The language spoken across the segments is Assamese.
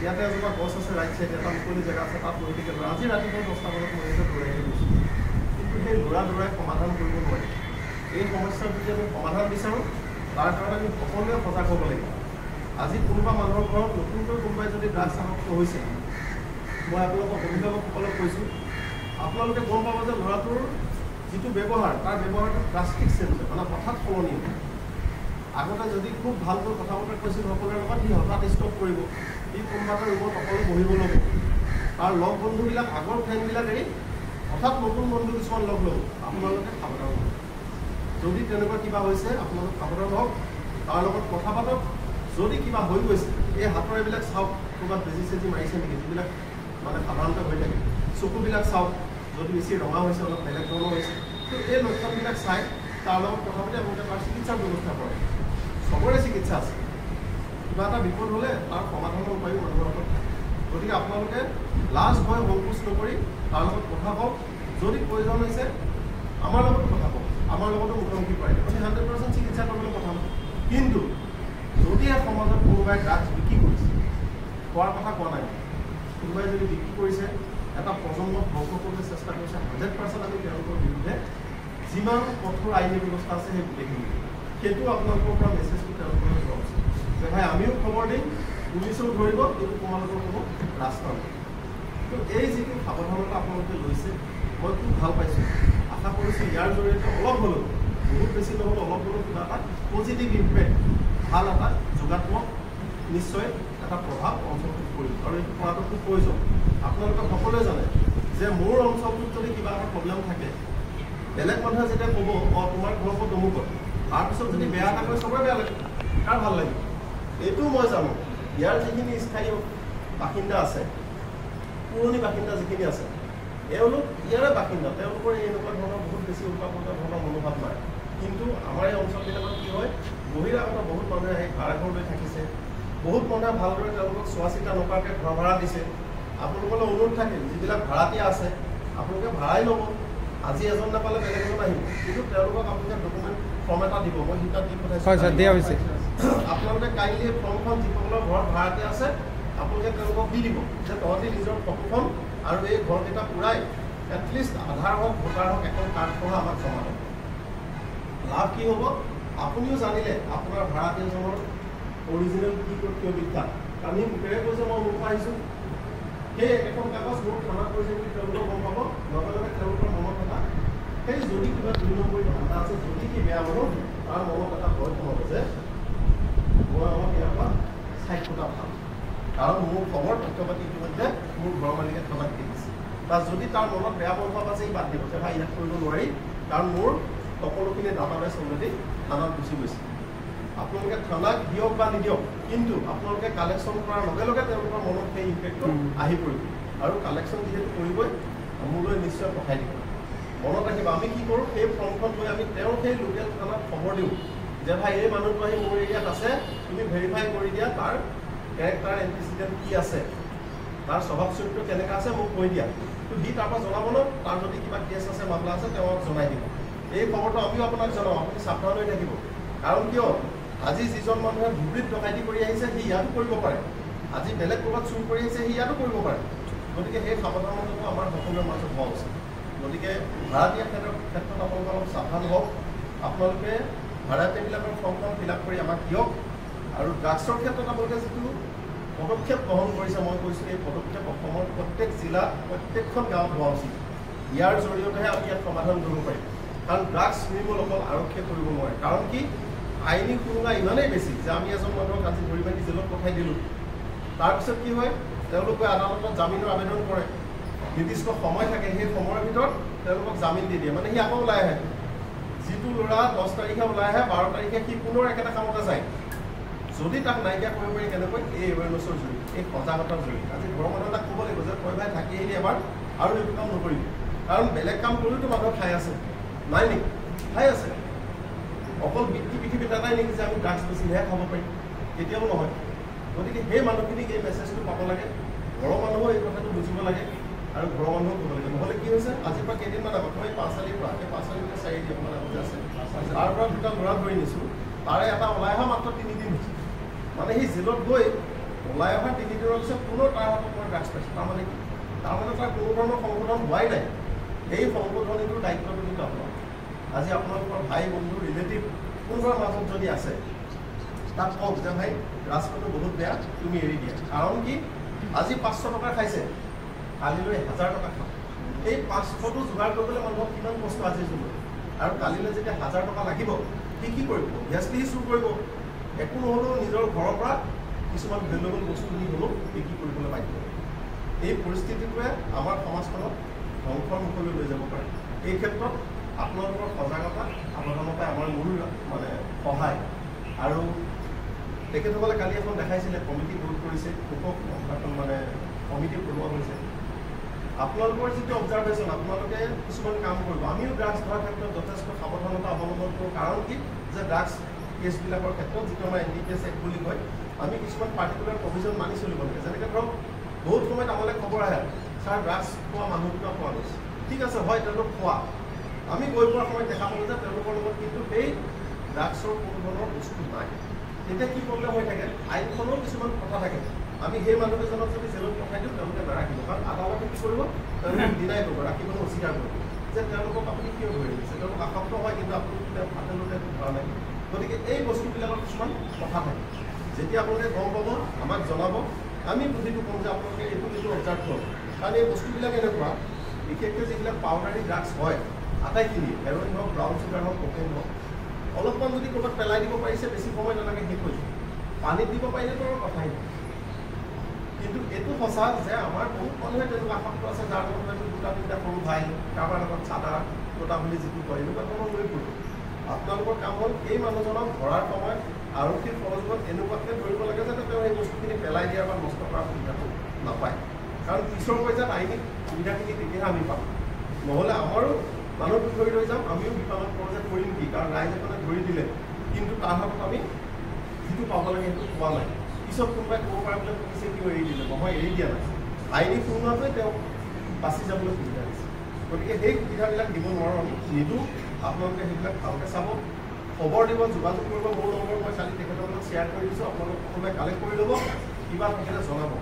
ইয়াতে এজোপা গছ আছে ৰাইট চাইডে এটা মুকলি জেগা আছে তাত বহি থাকে আজি ৰাতিপুৱা 10টা বজাত মই এটা দৌৰাই গৈছোঁ কিন্তু সেই দৌৰাই সমাধান কৰিব নোৱাৰি এই সমস্যাৰ যদি আমি সমাধান বিচাৰোঁ তাৰ কাৰণে আমি সকলোৱে সজাগ হ'ব লাগিব আজি কোনোবা মানুহৰ ঘৰত নতুনকৈ কোনোবাই যদি ড্ৰাগছ আসক্ত হৈছে মই আপোনালোকক অভিভাৱকসকলক কৈছোঁ আপোনালোকে গম পাব যে ল'ৰাটোৰ যিটো ব্যৱহাৰ তাৰ ব্যৱহাৰটো ড্ৰাষ্টিক চেঞ্জ হয় মানে হঠাৎ সলনি হয় আগতে যদি খুব ভালকৈ কথা বতৰা কৈছিল সকলোৰে লগত সি হঠাৎ ষ্টপ কৰিব সি কোনোবা এটা ৰুমত সকলো বহিব ল'ব তাৰ লগ বন্ধুবিলাক আগৰ ফ্ৰেণ্ডবিলাক এৰি হঠাৎ নতুন বন্ধু কিছুমান লগ ল'ব আপোনালোকে সাৱধান হ'ব যদি তেনেকুৱা কিবা হৈছে আপোনালোক সাৱধান হওক তাৰ লগত কথা পাতক যদি কিবা হৈ গৈছে এই হাতৰ এইবিলাক চাওক ক'ৰবাত বেজি চেজি মাৰিছে নেকি যিবিলাক মানে সাধাৰণতে হৈ থাকে চকুবিলাক চাওক যদি বেছি ৰঙা হৈছে অলপ বেলেগ ধৰণৰ হৈছে তো এই লক্ষণবিলাক চাই তাৰ লগত কথা পাতি আপোনালোকে তাৰ চিকিৎসাৰ ব্যৱস্থা কৰে চবৰে চিকিৎসা আছে কিবা এটা বিপদ হ'লে তাৰ সমাধানৰ উপায়ো মানুহৰ লগত থাকে গতিকে আপোনালোকে লাজ ভয় সংকোচ নকৰি তাৰ লগত কথা কওক যদি প্ৰয়োজন হৈছে আমাৰ লগত কথা কওক আমাৰ লগতো মুখামুখি পাৰে আপুনি 100% চিকিৎসা কৰিবলৈ কথা নহয় কিন্তু যদিহে সমাজত কোনোবাই ড্ৰাগছ বিক্ৰী কৰিছে খোৱাৰ কথা কোৱা নাই কোনোবাই যদি বিক্ৰী কৰিছে এটা প্ৰজন্মক ধ্বংস কৰিবলৈ চেষ্টা কৰিছে 100% আমি তেওঁলোকৰ বিৰুদ্ধে যিমান কঠোৰ আইনী ব্যৱস্থা আছে সেই গোটেইখিনি সেইটো আপোনালোকৰ পৰা মেছেজটো তেওঁলোকলৈ যোৱা উচিত যে ভাই আমিও খবৰ দিম পুলিচেও ধৰিব কিন্তু তোমালোকৰ কোনো ৰাস্তা নাই তো এই যিটো সাৱধানতা আপোনালোকে লৈছে মই খুব ভাল পাইছোঁ আশা কৰিছোঁ ইয়াৰ জৰিয়তে অলপ হ'লেও বহুত বেছি নহ'লেও অলপ হ'লেও কিবা এটা পজিটিভ ইম্পেক্ট ভাল এটা যোগাত্মক নিশ্চয় এটা প্ৰভাৱ অঞ্চলটোত পৰিব আৰু এইটো কৰাটো খুব প্ৰয়োজন আপোনালোকে সকলোৱে জানে যে মোৰ অঞ্চলটোত যদি কিবা এটা প্ৰব্লেম থাকে বেলেগ মানুহে যেতিয়া ক'ব অঁ তোমাৰ ঘৰৰ পৰা অমুকত তাৰপিছত যদি বেয়া এটা কৰে চবৰে বেয়া লাগে কাৰ ভাল লাগিব এইটোও মই জানো ইয়াৰ যিখিনি স্থায়ী বাসিন্দা আছে পুৰণি বাসিন্দা যিখিনি আছে এওঁলোক ইয়াৰে বাসিন্দা তেওঁলোকৰ এনেকুৱা ধৰণৰ বহুত বেছি উল্টা-পুল্টা ধৰণৰ মনোভাৱ নাই কিন্তু আমাৰ এই অঞ্চলবিলাকত কি হয় বহিৰাগত বহুত মানুহে আহি ভাড়াঘৰ লৈ থাকিছে বহুত মানুহে ভালদৰে তেওঁলোকক চোৱা চিতা নকৰাকৈ ঘৰ ভাড়া দিছে আপোনালোকলৈ অনুৰোধ থাকে যিবিলাক ভাড়াতীয়া আছে আপোনালোকে ভাড়াই ল'ব আজি এজন নাপালে বেলেগ এজন আহিব কিন্তু তেওঁলোকক আপোনালোকে ডকুমেণ্ট ফৰ্ম এটা দিব মই হিতাত দি পঠাইছোঁ আপোনালোকে কাইণ্ডলি ফৰ্মখন যিসকলৰ ঘৰত ভাড়াতীয়া আছে আপোনালোকে তেওঁলোকক দি দিব যে তহঁতি নিজৰ ফটোখন আৰু এই ঘৰকেইটা পুৰাই এটলিষ্ট আধাৰ হওক ভোটাৰ হওক এখন কাৰ্ড সহ আমাক জমা দিব লাভ কি হ'ব আপুনিও জানিলে আপোনাৰ ভাড়াতীয়াজনৰ অৰিজিনেল কি কিয় বিখ্যাত কাৰণ সি মুখেৰে কৈছে মই মোৰ পৰা আহিছোঁ সেই এখন কাগজ মোৰ থানাত কৰিছে বুলি তেওঁলোকক গম পাব লগে লগে তেওঁলোকৰ মনত এটা সেই যদি কিবা 2 নম্বৰী ধান্দা আছে যদি কি বেয়া মানুহ তাৰ মনত এটা ভয় সোমাব যে মই অলপ ইয়াৰ পৰা চাইকোটা ভাল কাৰণ মোৰ খবৰ তথ্য পাতি ইতিমধ্যে মোৰ ঘৰৰ মালিকে থানাত দি দিছে বা যদি তাৰ মনত বেয়া মনোভাৱ আছে সি বাদ দিব যে ভাই ইয়াত কৰিব নোৱাৰি কাৰণ মোৰ সকলোখিনি ডাটাবেছ অলৰেডি থানাত গুচি গৈছে আপোনালোকে থানাক দিয়ক বা নিদিয়ক কিন্তু আপোনালোকে কালেকশ্যন কৰাৰ লগে লগে তেওঁলোকৰ মনত সেই ইম্পেক্টটো আহি পৰিব আৰু কালেকশ্যন যিহেতু কৰিবই মোলৈ নিশ্চয় পঠাই দিব মনত ৰাখিব আমি কি কৰোঁ সেই ফৰ্মখন লৈ আমি তেওঁ সেই লোকেল থানাত খবৰ দিওঁ যে ভাই এই মানুহটো আহি মোৰ এৰিয়াত আছে তুমি ভেৰিফাই কৰি দিয়া তাৰ কেৰেক্টাৰ এণ্টিচিডেণ্ট কি আছে তাৰ স্বভাৱ চৰিত্ৰ কেনেকৈ আছে মোক কৈ দিয়া তো সি তাৰপৰা জনাব ন তাৰ যদি কিবা কেছ আছে মামলা আছে তেওঁক জনাই দিব এই খবৰটো আমিও আপোনাক জনাওঁ আপুনি সাৱধান হৈ থাকিব কাৰণ কিয় আজি যিজন মানুহে ধুবুৰীত ডকাইতি কৰি আহিছে সি ইয়াতো কৰিব পাৰে আজি বেলেগ ক'ৰবাত চুৰ কৰি আহিছে সি ইয়াতো কৰিব পাৰে গতিকে সেই সাৱধানতাটো আমাৰ সকলোৰে মাজত হোৱা উচিত গতিকে ভাড়াতীয়া ক্ষেত্ৰত আপোনালোকে অলপ সাৱধান হওক আপোনালোকে ভাড়াতীয়াবিলাকৰ ফৰ্মখন ফিল আপ কৰি আমাক দিয়ক আৰু ড্ৰাগছৰ ক্ষেত্ৰত আপোনালোকে যিটো পদক্ষেপ গ্ৰহণ কৰিছে মই কৈছোঁ এই পদক্ষেপ অসমৰ প্ৰত্যেক জিলাত প্ৰত্যেকখন গাঁৱত হোৱা উচিত ইয়াৰ জৰিয়তেহে আমি ইয়াত সমাধান কৰিব পাৰিম কাৰণ ড্ৰাগছ নিৰ্মূল অকল আৰক্ষীয়ে কৰিব নোৱাৰে কাৰণ কি আইনী সুৰুঙা ইমানেই বেছি যে আমি এজন মানুহক আজি ধৰি মাৰি জেলত পঠাই দিলোঁ তাৰপিছত কি হয় তেওঁলোকে আদালতত জামিনৰ আবেদন কৰে নিৰ্দিষ্ট সময় থাকে সেই সময়ৰ ভিতৰত তেওঁলোকক জামিন দি দিয়ে মানে সি আকৌ ওলাই আহে যিটো ল'ৰা 10 তাৰিখে ওলাই আহে 12 তাৰিখে সি পুনৰ একেটা কামতে যায় যদি তাক নাইকিয়া কৰিব পাৰি কেনেকৈ এই এৱেৰনেছৰ জৰিয়তে এই সজাগতাৰ জৰিয়তে আজি ঘৰৰ মানুহ এটাক ক'ব লাগিব যে তই ভাই থাকি আহিলি এবাৰ আৰু এইটো কাম নকৰিবি কাৰণ বেলেগ কাম কৰিওতো মানুহৰ ঠাই আছে নাই নেকি ঠাই আছে অকল পৃথিৱীত এটাই নেকি যে আমি ড্ৰাগছ বেছিহে খাব পাৰিম কেতিয়াও নহয় গতিকে সেই মানুহখিনিক এই মেছেজটো পাব লাগে ঘৰৰ মানুহো এই কথাটো বুজিব লাগে আৰু ঘৰৰ মানুহো ক'ব লাগে নহ'লে কি হৈছে আজিৰ পৰা কেইদিনমান আগত মই 5 চালিৰ পৰা সেই 5 চালিৰ 4 দিনমান আগতে আছে তাৰ পৰা দুটা ল'ৰা ধৰি নিছোঁ তাৰে এটা ওলাই অহা মাত্ৰ 3 দিন হৈছে মানে সি জেলত গৈ ওলাই অহা 3 দিনৰ পিছত পুনৰ তাৰ হাতত মই ড্ৰাগছ পাইছোঁ। তাৰমানে কি? তাৰমানে তাৰ কোনো ধৰণৰ সংশোধন হোৱাই নাই। এই সংশোধনীটোৰ দায়িত্বটো কিন্তু আপোনাৰ। আজি আপোনালোকৰ ভাই বন্ধু ৰিলেটিভ কোনোবাৰ মাজত যদি আছে তাক কওক যে ভাই ৰাস্তাটো বহুত বেয়া, তুমি এৰি দিয়া। কাৰণ কি? আজি 500 টকা খাইছে, কালিলৈ 1000 টকা খাব। এই 500টো যোগাৰ কৰিবলৈ মানুহক কিমান কষ্ট আজি জুমে, আৰু কালিলৈ যেতিয়া 1000 টকা লাগিব কি কৰিব? অভিয়াছলি চুৰ কৰিব। একো নহ'লেও নিজৰ ঘৰৰ পৰা কিছুমান ভেলুৱেবল বস্তু নি হ'লেও বিক্ৰী কৰিবলৈ বাধ্য। এই পৰিস্থিতিটোৱে আমাৰ সমাজখনক ধ্বংসৰ মুখলৈ লৈ যাব পাৰে। এই ক্ষেত্ৰত আপোনালোকৰ সজাগতা সাৱধানতাই আমাৰ মূল মানে সহায়। আৰু তেখেতসকলে কালি এখন দেখাইছিলে, কমিটি গঠন কৰিছে, এখন মানে কমিটি বনোৱা হৈছে। আপোনালোকৰ যিটো অবজাৰভেশ্যন, আপোনালোকে কিছুমান কাম কৰিব। আমিও ড্ৰাগছ ধৰাৰ ক্ষেত্ৰত যথেষ্ট সাৱধানতা অৱলম্বন কৰোঁ। কাৰণ কি? যে ড্ৰাগছ কেছবিলাকৰ ক্ষেত্ৰত যিটো আমাৰ NDPS এক্ট বুলি কয়, আমি কিছুমান পাৰ্টিকুলাৰ প্ৰভিজন মানি চলিব লাগে। যেনেকৈ ধৰক বহুত সময়ত আমালৈ খবৰ আহে, ছাৰ ড্ৰাগছ খোৱা মানুহ দুটা পোৱা গৈছে। ঠিক আছে, হয় তেওঁলোক খোৱা। আমি গৈ পোৱাৰ সময়ত দেখা পালোঁ যে তেওঁলোকৰ লগত কিন্তু সেই ড্ৰাগছৰ কোনো ধৰণৰ বস্তু নাই। তেতিয়া কি প্ৰব্লেম হৈ থাকে? আইনখনৰ কিছুমান কথা থাকে। আমি সেই মানুহকেইজনক যদি জেলত পঠাই দিওঁ তেওঁলোকে নাৰাখিব। কাৰণ আদালতে কি কৰিব? তেওঁলোকে ডিনাই কৰিব, ৰাখিবলৈ অস্বীকাৰ কৰিব যে তেওঁলোকক আপুনি কিয় ধৰি দিছে। তেওঁলোক আসক্ত হয়, কিন্তু আপুনি আদালতে ধৰা নাই। গতিকে এই বস্তুবিলাকৰ কিছুমান কথা থাকে। যেতিয়া আপোনালোকে গম পাব, আমাক জনাব, আমি বুদ্ধিটো ক'ম যে আপোনালোকে এইটো অবজাৰ্ভ কৰক। কাৰণ এই বস্তুবিলাক এনেকুৱা, বিশেষকৈ যিবিলাক পাউডাৰী ড্ৰাগছ হয় আটাইখিনি, হেৰইন হওক, ব্ৰাউন চুগাৰ হওক, কোকেইন হওক, অলপমান যদি ক'ৰবাত পেলাই দিব পাৰিছে, বেছি সময় নালাগে শেষ হৈ যায়। পানীত দিব পাৰিলেতো আৰু কথাই নাই। কিন্তু এইটো সঁচা যে আমাৰ বহুত মানুহে তেনেকুৱা আসক্ত আছে, যাৰ লগত হয়তো দুটা তিনিটা সৰু ভাই, কাৰোবাৰ লগত চাদা গোটা বুলি যিটো কয়, এনেকুৱা ধৰণৰ লৈ ফুৰোঁ। আপোনালোকৰ কাম হ'ল এই মানুহজনক ধৰাৰ সময়ত আৰক্ষীৰ সহযোগত এনেকুৱাকৈ ধৰিব লাগে যাতে তেওঁ এই বস্তুখিনি পেলাই দিয়াৰ বা নষ্ট কৰাৰ সুবিধাটো নাপায়। কাৰণ পিছৰ পৰ্যায়ত আইনী সুবিধাখিনি তেতিয়াহে আমি পাম। নহ'লে আমাৰো মানুহটো ধৰি লৈ যাম, আমিও বিপাঙত পৰোঁ যে কৰিম কি? কাৰণ ৰাইজে মানে ধৰি দিলে, কিন্তু তাৰ হাতত আমি যিটো পাব লাগে সেইটো পোৱা নাই। পিছত কোনোবাই ক'ব পাৰে বোলে পুলিচে কিয় এৰি দিলে? নহয়, এৰি দিয়া নাই। আইনী সুৰুঙাটোৱে তেওঁক বাচি যাবলৈ সুবিধা দিছে। গতিকে সেই সুবিধাবিলাক দিব নোৱাৰোঁ, আমি নিদিওঁ। আপোনালোকে সেইবিলাক ভালকৈ চাব, খবৰ দিব, যোগাযোগ কৰিব। মোৰ নম্বৰ মই কালি তেখেতসকলক শ্বেয়াৰ কৰি দিছোঁ, আপোনালোকে সকলোৱে কালেক্ট কৰি ল'ব, কিবা থাকিলে জনাব।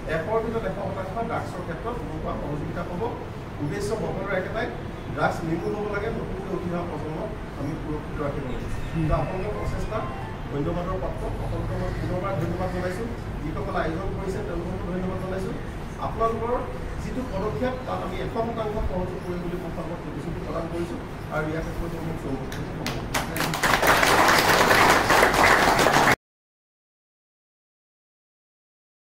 100ৰ ভিতৰত 100% ড্ৰাগছৰ ক্ষেত্ৰত মোৰ পৰা সহযোগিতা হ'ব। উদ্দেশ্য সকলোৰে একেটাই, ড্ৰাগছ নিৰ্মূল হ'ব লাগে, নতুনকৈ উঠি অহা প্ৰজন্মক আমি সুৰক্ষিত ৰাখিব লাগে। কিন্তু আপোনালোকৰ প্ৰচেষ্টা ধন্যবাদৰ পাত্ৰ। সকলোকে মই পুনৰবাৰ ধন্যবাদ জনাইছোঁ। যিসকলে আয়োজন কৰিছে তেওঁলোককো ধন্যবাদ জনাইছোঁ। আপোনালোকৰ যিটো পদক্ষেপ তাত আমি 100% সহযোগ কৰিম বুলি মই প্ৰতিশ্ৰুতি প্ৰদান কৰিছোঁ, আৰু ইয়াকে কৈ মোক